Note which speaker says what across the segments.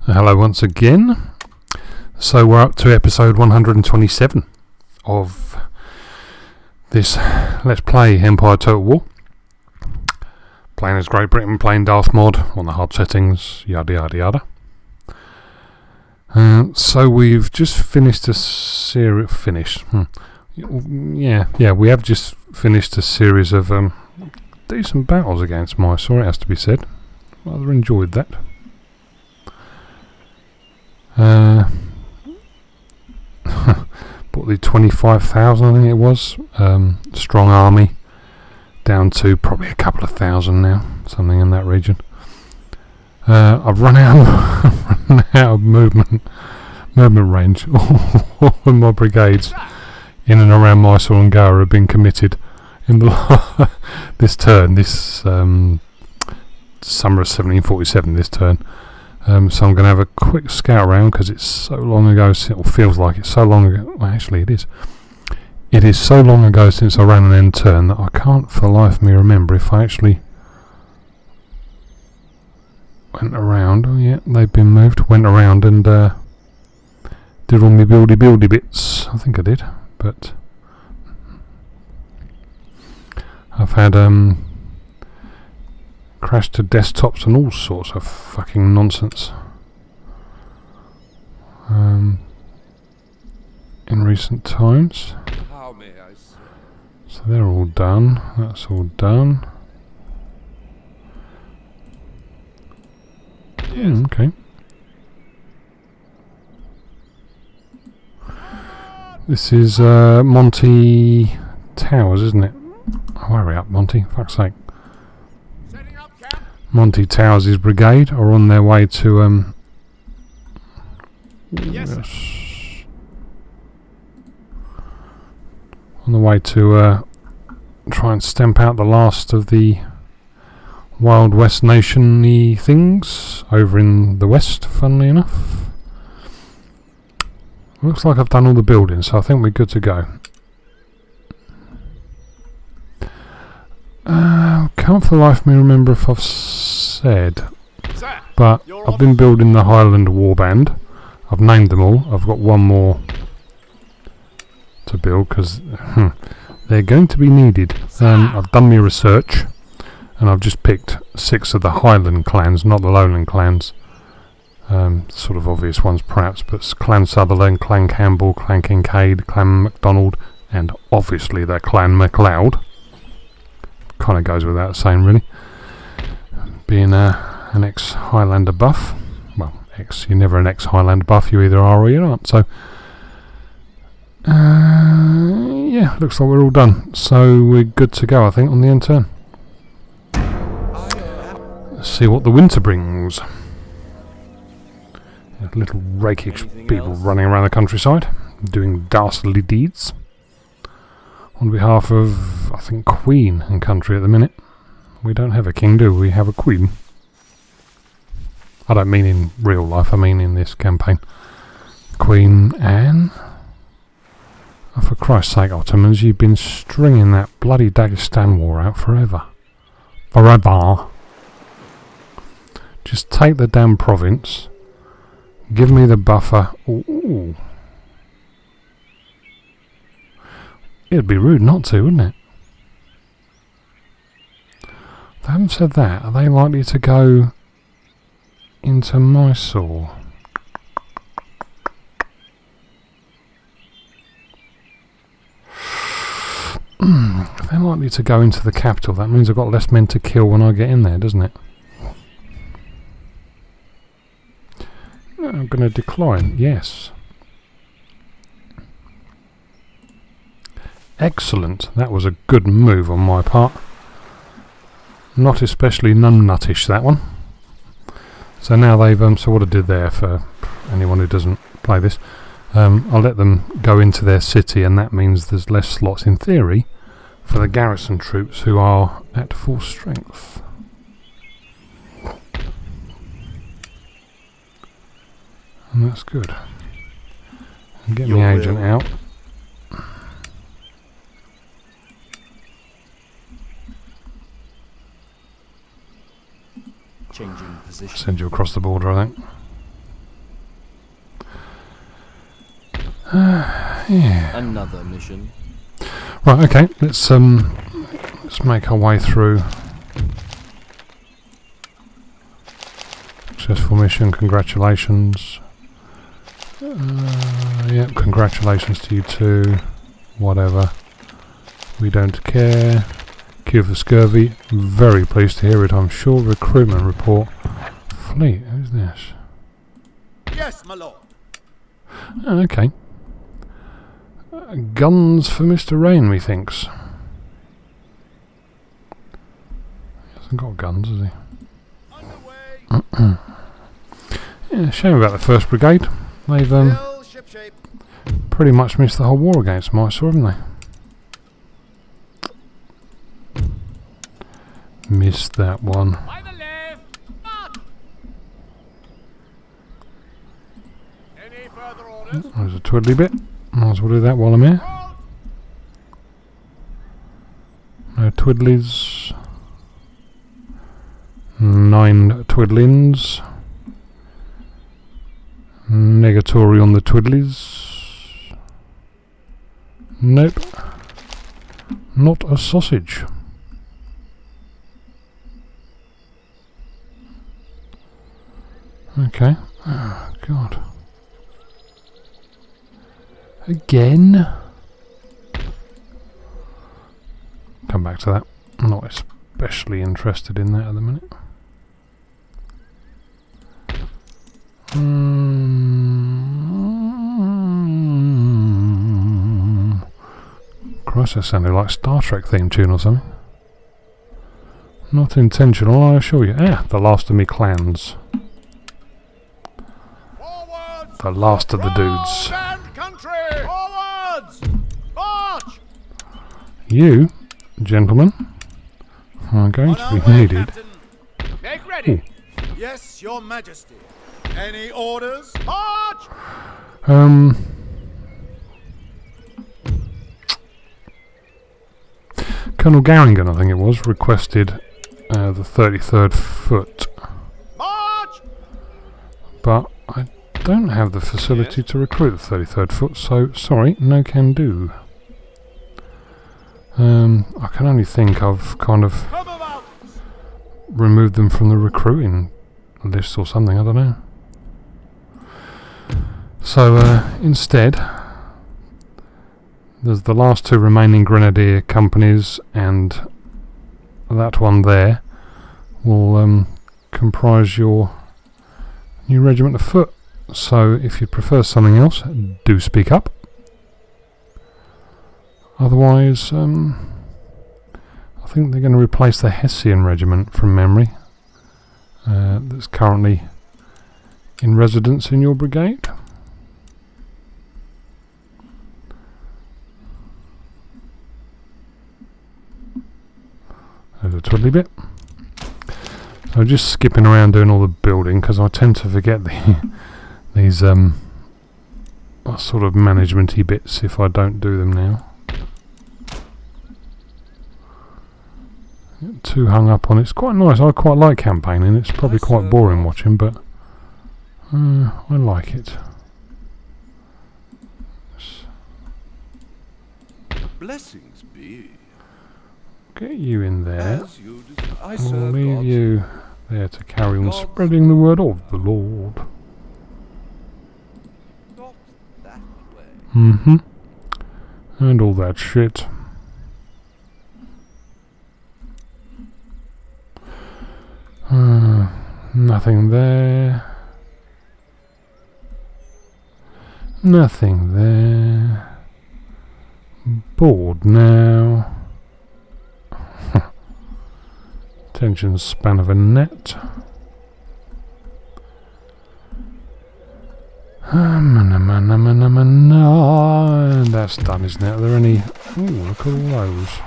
Speaker 1: Hello once again. So we're up to episode 127 of this Let's Play Empire Total War. Playing as Great Britain, playing Darthmod on the hard settings, yada yada yada. So we've just finished a series. Yeah, we have just finished a series of decent battles against Mysore, it has to be said. Rather enjoyed that. Bought the 25,000, I think it was, strong army, down to probably a couple of thousand now, something in that region. I've run out of movement range. All of my brigades in and around Mysore and Goa have been committed in the this turn, this summer of 1747, this turn. So I'm going to have a quick scout around because it's so long ago, or feels like it's so long ago. Well, actually it is. It is so long ago since I ran an end turn that I can't for the life of me remember if I actually went around. Oh yeah, they've been moved. Went around and did all my buildy bits. I think I did, but I've had crash to desktops and all sorts of fucking nonsense in recent times. So they're all done. That's all done. Okay. This is Monty Towers, isn't it? Oh, hurry up, Monty. Fuck's sake. Monty Towers' brigade are on their way to on the way to try and stamp out the last of the Wild West nation-y things over in the west, funnily enough. Looks like I've done all the buildings, so I think we're good to go. Can't for the life of me remember if I've said, but I've been building the Highland Warband. I've named them all. I've got one more to build because they're going to be needed. I've done my research and I've just picked 6 of the Highland clans, not the Lowland clans. Sort of obvious ones perhaps, but Clan Sutherland, Clan Campbell, Clan Kincaid, Clan MacDonald, and obviously their Clan MacLeod. Kind of goes without saying, really. Being an ex-Highlander buff. Well, you're never an ex-Highlander buff, you either are or you aren't. So, yeah, looks like we're all done. So we're good to go, I think, on the end turn. Let's see what the winter brings. Little rakish people running around the countryside, doing dastardly deeds. On behalf of, I think, Queen and country at the minute. We don't have a king, do we? We have a queen. I don't mean in real life, I mean in this campaign. Queen Anne. Oh, for Christ's sake, Ottomans, you've been stringing that bloody Dagestan war out forever. Forever. Just take the damn province. Give me the buffer. Ooh. It'd be rude not to, wouldn't it? They haven't said that. Are they likely to go into Mysore? If they're likely to go into the capital, that means I've got less men to kill when I get in there, doesn't it? I'm going to decline, yes. Excellent. That was a good move on my part. Not especially numbnuttish, that one. So now they've so what I did there, for anyone who doesn't play this, I'll let them go into their city, and that means there's less slots in theory for the garrison troops who are at full strength. And that's good. And get my agent out.
Speaker 2: Changing position.
Speaker 1: Send you across the border, I think. Yeah.
Speaker 2: Another mission.
Speaker 1: Right, okay, let's make our way through. Successful mission, congratulations. Yep, congratulations to you too. Whatever. We don't care. Cure for scurvy. Very pleased to hear it, I'm sure. Recruitment report. Fleet, who's this?
Speaker 3: Yes, my lord.
Speaker 1: Oh, okay. Guns for Mr. Rain, methinks. He hasn't got guns, has he? Yeah, shame about the 1st Brigade. They've pretty much missed the whole war against Mysore, haven't they? Missed that one. There's a twiddly bit. Might as well do that while I'm here. No twiddlies. 9 twiddlins. Negatory on the twiddlies. Nope. Not a sausage. Okay. Oh, God. Again? Come back to that. I'm not especially interested in that at the minute. Christ, that sounded like Star Trek theme tune or something. Not intentional, I assure you. Ah, the last of me clans. The last of the dudes. You, gentlemen, are going to be needed.
Speaker 3: Make ready. Yes, your majesty. Any orders? March!
Speaker 1: Colonel Garringan, I think it was, requested the 33rd Foot.
Speaker 3: March!
Speaker 1: But I don't have the facility to recruit the 33rd Foot, so sorry, no can do. I can only think I've kind of removed them from the recruiting list or something, I don't know. So instead, there's the last 2 remaining Grenadier companies, and that one there will comprise your new regiment of foot. So if you prefer something else, do speak up. Otherwise, I think they're going to replace the Hessian regiment from memory that's currently in residence in your brigade. There's a twiddly bit. So just skipping around doing all the building, because I tend to forget these sort of management-y bits if I don't do them now. Too hung up on it. It's quite nice. I quite like campaigning. It's probably quite boring watching, but I like it.
Speaker 3: Blessings be.
Speaker 1: Get you in there.
Speaker 3: I
Speaker 1: I'll leave you there to carry on spreading the word of the Lord.
Speaker 3: Not that way.
Speaker 1: Mm-hmm. And all that shit. Nothing there. Nothing there. Bored now. Attention span of a net. That's done, isn't it? Are there any... Ooh, look at all those.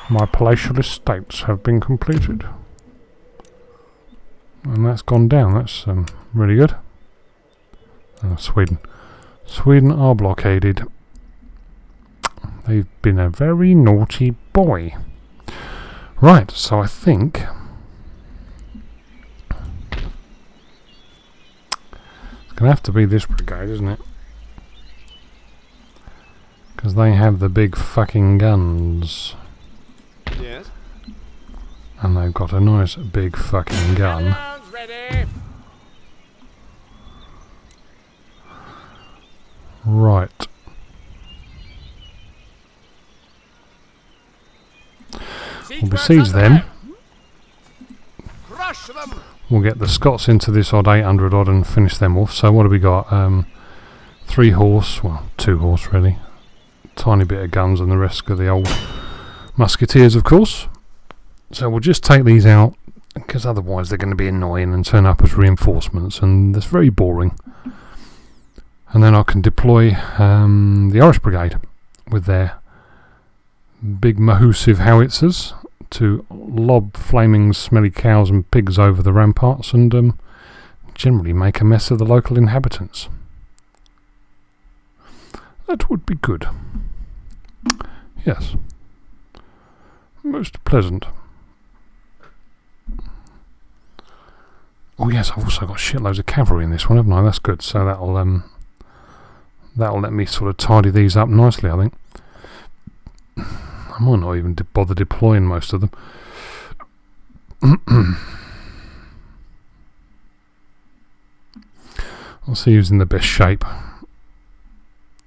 Speaker 1: My palatial estates have been completed. And that's gone down. That's really good. Sweden. Sweden are blockaded. They've been a very naughty boy. Right, so I think it's going to have to be this brigade, isn't it? Because they have the big fucking guns.
Speaker 3: Yes.
Speaker 1: And they've got a nice big fucking gun.
Speaker 3: Ready.
Speaker 1: Right. We'll besiege them.
Speaker 3: Crush them.
Speaker 1: We'll get the Scots into this odd 800 odd and finish them off. So what have we got? 3 horse, well 2 horse really. Tiny bit of guns and the rest of the old musketeers of course. So we'll just take these out because otherwise they're going to be annoying and turn up as reinforcements and that's very boring. And then I can deploy the Irish Brigade with their big mahoosive howitzers to lob flaming smelly cows and pigs over the ramparts and generally make a mess of the local inhabitants. That would be good. Yes. Most pleasant. Oh yes, I've also got shitloads of cavalry in this one, haven't I? That's good. So that'll let me sort of tidy these up nicely, I think. I might not even bother deploying most of them. I'll see who's in the best shape.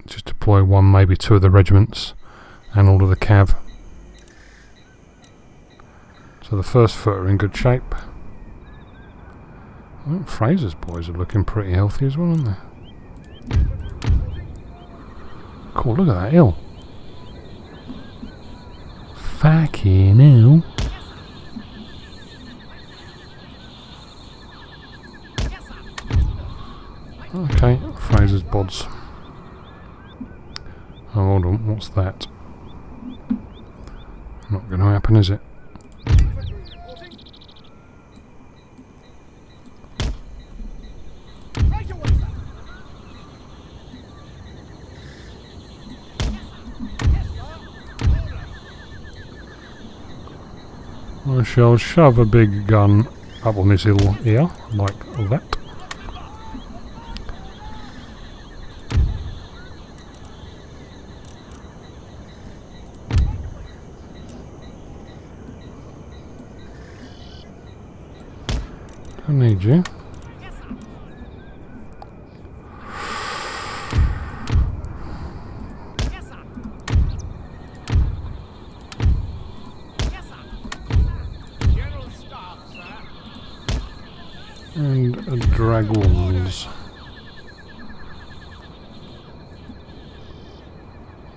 Speaker 1: Just deploy 1, maybe 2 of the regiments and all of the cav. So the first foot are in good shape. I think Fraser's boys are looking pretty healthy as well, aren't they? Cool, look at that hill. Fucking hell. Okay, Fraser's bods. Oh, hold on, what's that? Not going to happen, is it? I shall shove a big gun up on this hill here, like that. I need you. And dragoons.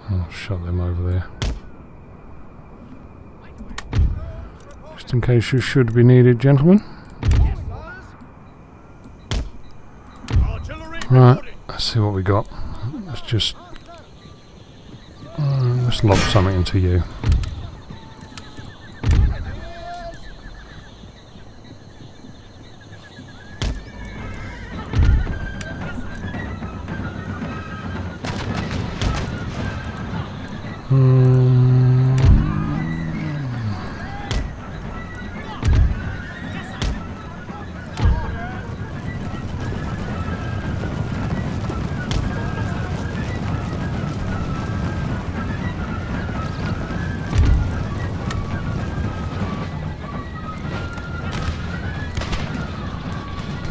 Speaker 1: I'll shove them over there. Just in case you should be needed, gentlemen. Right, let's see what we got. Let's just let's lob something into you.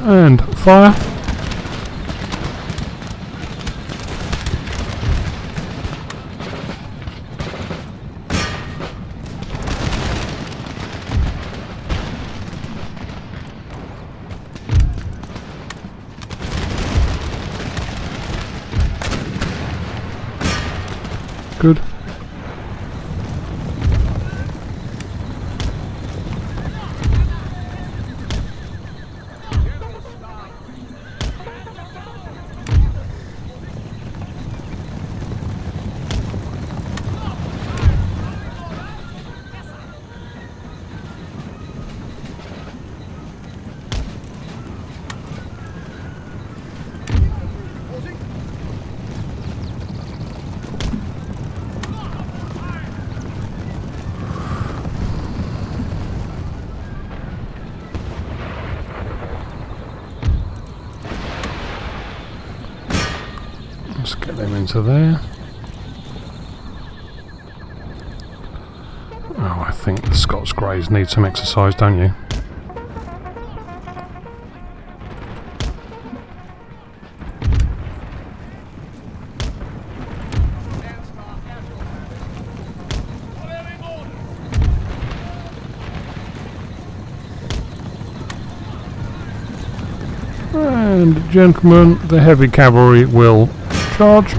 Speaker 1: And fire. Good. Let's get them into there. think the Scots Greys need some exercise, don't you? And gentlemen, the heavy cavalry will charge.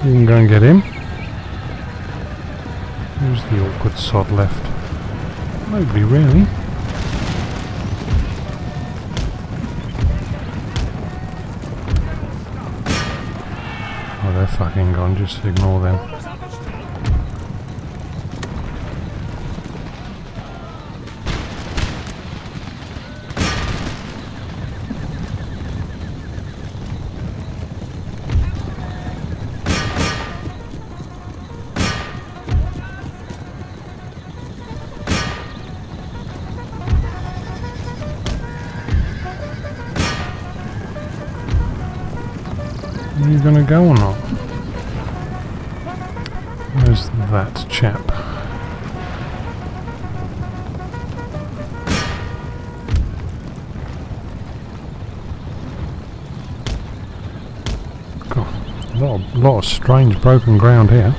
Speaker 1: You can go and get him. Who's the awkward sod left? Nobody really. Oh, they're fucking gone, just ignore them. Are you gonna go or not? Where's that chap? God, a lot of strange broken ground here.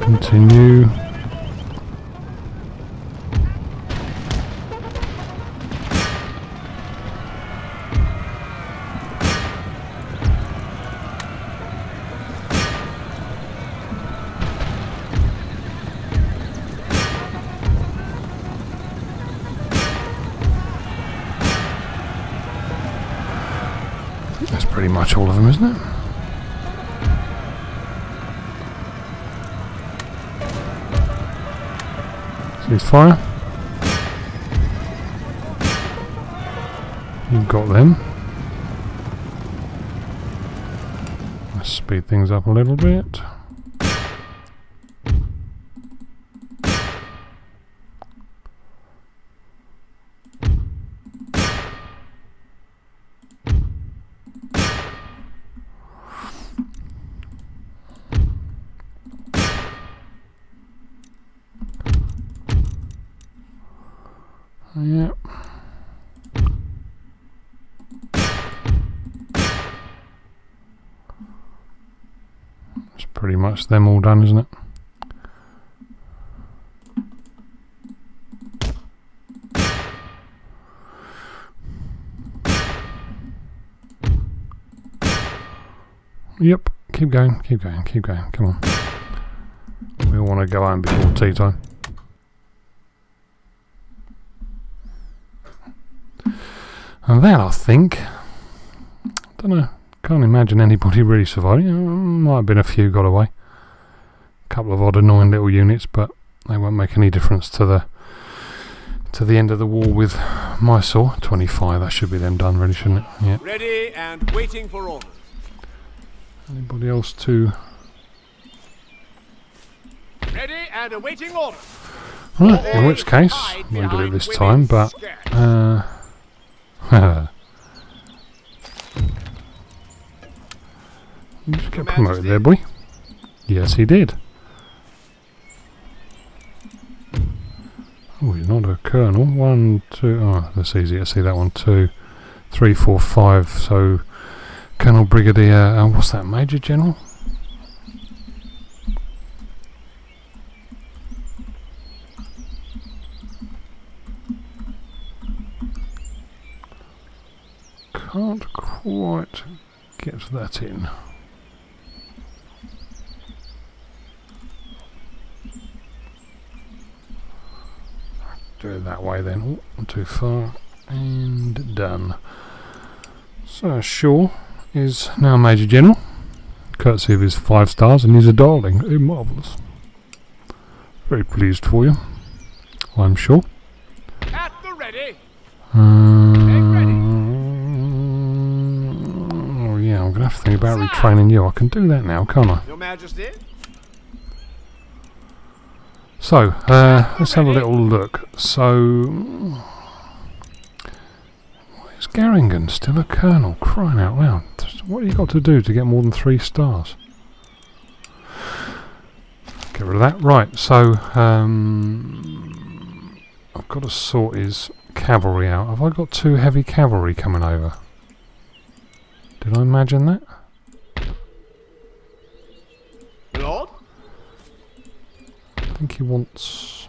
Speaker 1: Continue. That's pretty much all of them, isn't it? Ceasefire. You've got them. Let's speed things up a little bit. Yep. It's pretty much them all done, isn't it? Yep. Keep going, keep going, keep going. Come on. We all want to go home before tea time. And that, I think, don't know, can't imagine anybody really surviving. Might have been a few got away. A couple of odd annoying little units, but they won't make any difference to the end of the war with Mysore. 25, that should be them done really, shouldn't it? Yeah.
Speaker 3: Ready and waiting for orders.
Speaker 1: Anybody else to...
Speaker 3: Ready and awaiting orders.
Speaker 1: Right, in which case, won't do it this time, but... You just get promoted there, boy. Yes, he did. Oh, he's not a colonel. 1, 2... Oh, that's easy to see that one. 2, 3, 4, 5. So, Colonel Brigadier... what's that? Major General? Can't quite get that in. do it that way then. Oh, not too far. And done. So Shaw is now Major General, courtesy of his 5 stars, and he's a darling. Oh, marvellous. Very pleased for you, I'm sure.
Speaker 3: At the ready.
Speaker 1: Oh yeah, I'm going to have to think about retraining you. I can do that now, can't I?
Speaker 3: Your Majesty.
Speaker 1: So, let's have a little look. So, where's Garringham? Still a colonel, crying out loud. What have you got to do to get more than 3 stars? Get rid of that. Right, so, I've got to sort his cavalry out. Have I got 2 heavy cavalry coming over? Did I imagine that?
Speaker 3: Lord?
Speaker 1: I think he wants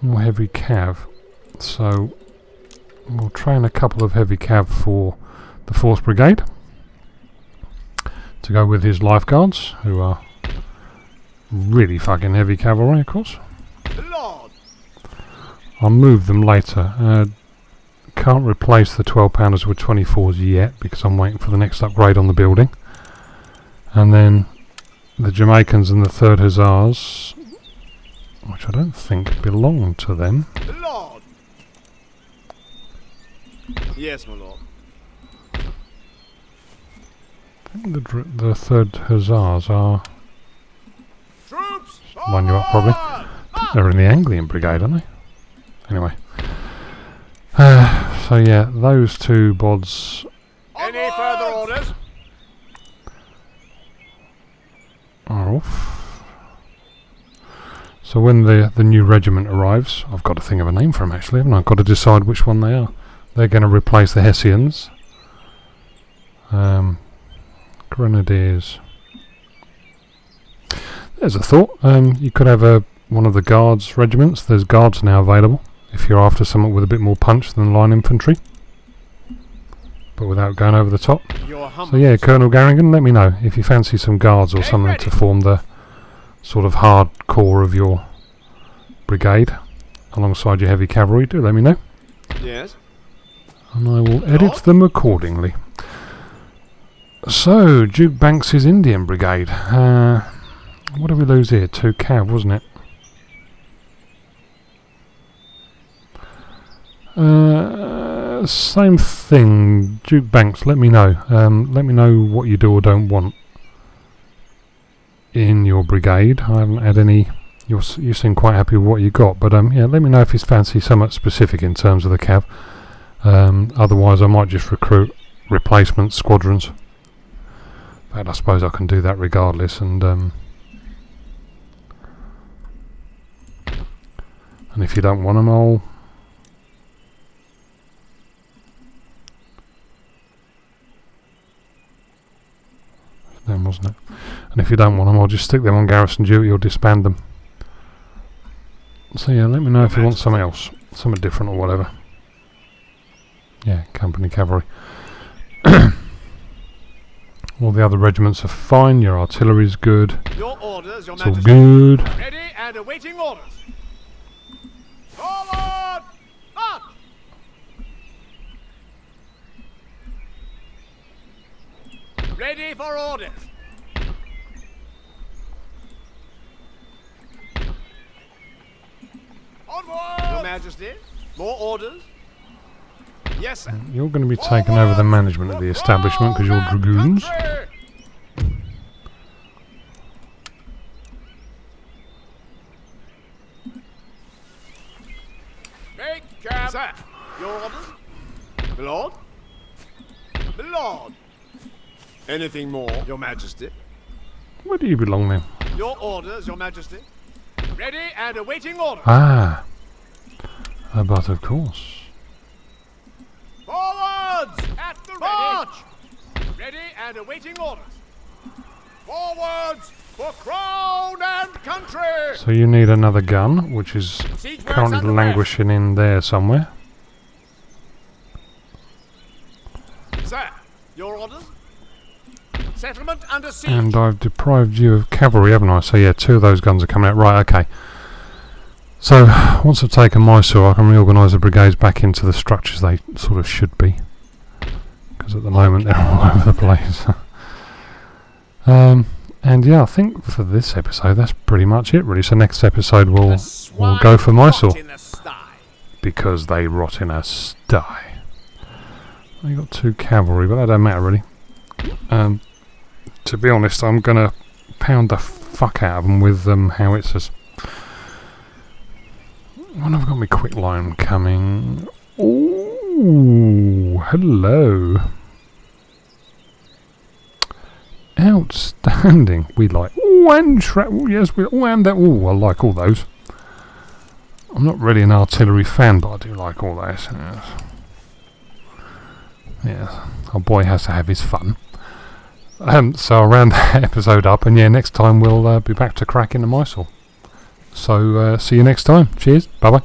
Speaker 1: more heavy cav, so we'll train a couple of heavy cav for the 4th Brigade to go with his lifeguards, who are really fucking heavy cavalry, of course.
Speaker 3: Lord.
Speaker 1: I'll move them later. Can't replace the 12-pounders with 24s yet because I'm waiting for the next upgrade on the building. And then the Jamaicans and the 3rd Hussars, which I don't think belong to them.
Speaker 3: Lord. Yes, my lord.
Speaker 1: I think the 3rd Hussars are...
Speaker 3: Troops.
Speaker 1: Line you up probably. They're in the Anglian Brigade, aren't they? Anyway. So yeah, those 2 bods...
Speaker 3: Any further orders?
Speaker 1: are off. So when the new regiment arrives, I've got to think of a name for them actually, haven't I? I've got to decide which one they are. They're going to replace the Hessians. Grenadiers. There's a thought. You could have one of the guards regiments. There's guards now available if you're after someone with a bit more punch than line infantry, but without going over the top. So yeah, Colonel Garringham, let me know if you fancy some guards or something to form the sort of hard core of your brigade alongside your heavy cavalry. Do let me know.
Speaker 3: Yes.
Speaker 1: And I will edit them accordingly. So, Duke Banks's Indian Brigade. What did we lose here? 2 cav, wasn't it? Same thing. Duke Banks, let me know. Let me know what you do or don't want in your brigade. I haven't had any... You seem quite happy with what you got, but yeah, let me know if you fancy somewhat specific in terms of the cav. Otherwise, I might just recruit replacement squadrons. But I suppose I can do that regardless, and if you don't want them, I'll... Them, wasn't it? And if you don't want them, I'll just stick them on garrison duty or disband them. So yeah, let me know if you want something else, something different or whatever. Yeah, company cavalry. All the other regiments are fine. Your artillery's good.
Speaker 3: Your orders, Your
Speaker 1: It's all
Speaker 3: Majesty.
Speaker 1: good.
Speaker 3: Ready and awaiting orders. Forward! March! Ready for orders. Onward! Your Majesty. More orders. Yes, sir.
Speaker 1: You're going to be taking over the management of the establishment because you're dragoons.
Speaker 3: Make camp. Sir, your orders? My lord? My lord. Anything more, Your Majesty?
Speaker 1: Where do you belong then?
Speaker 3: Your orders, Your Majesty. Ready and awaiting orders.
Speaker 1: Ah, but of course.
Speaker 3: Forwards! At the ready. March! Ready and awaiting orders. Forwards for crown and country!
Speaker 1: So you need another gun, which is
Speaker 3: Siege works
Speaker 1: currently
Speaker 3: underway.
Speaker 1: languishing in there somewhere.
Speaker 3: Sir, your orders? Settlement under siege.
Speaker 1: And I've deprived you of cavalry, haven't I? So yeah, 2 of those guns are coming out. Right, okay. So, once I've taken Mysore, I can reorganise the brigades back into the structures they sort of should be. Because at the moment they're all over the place. And yeah, I think for this episode that's pretty much it really. So next episode we'll go for Mysore. Because they rot in a sty. I got 2 cavalry, but that don't matter really. To be honest, I'm gonna pound the fuck out of them with howitzers. When I've got my quick line coming. Ooh, hello. Outstanding. We like. Ooh, and yes, and that. Ooh, I like all those. I'm not really an artillery fan, but I do like all those. Yes. Yes. Our boy has to have his fun. So I'll round that episode up, and yeah, next time we'll be back to cracking the Mysore. So see you next time. Cheers. Bye bye.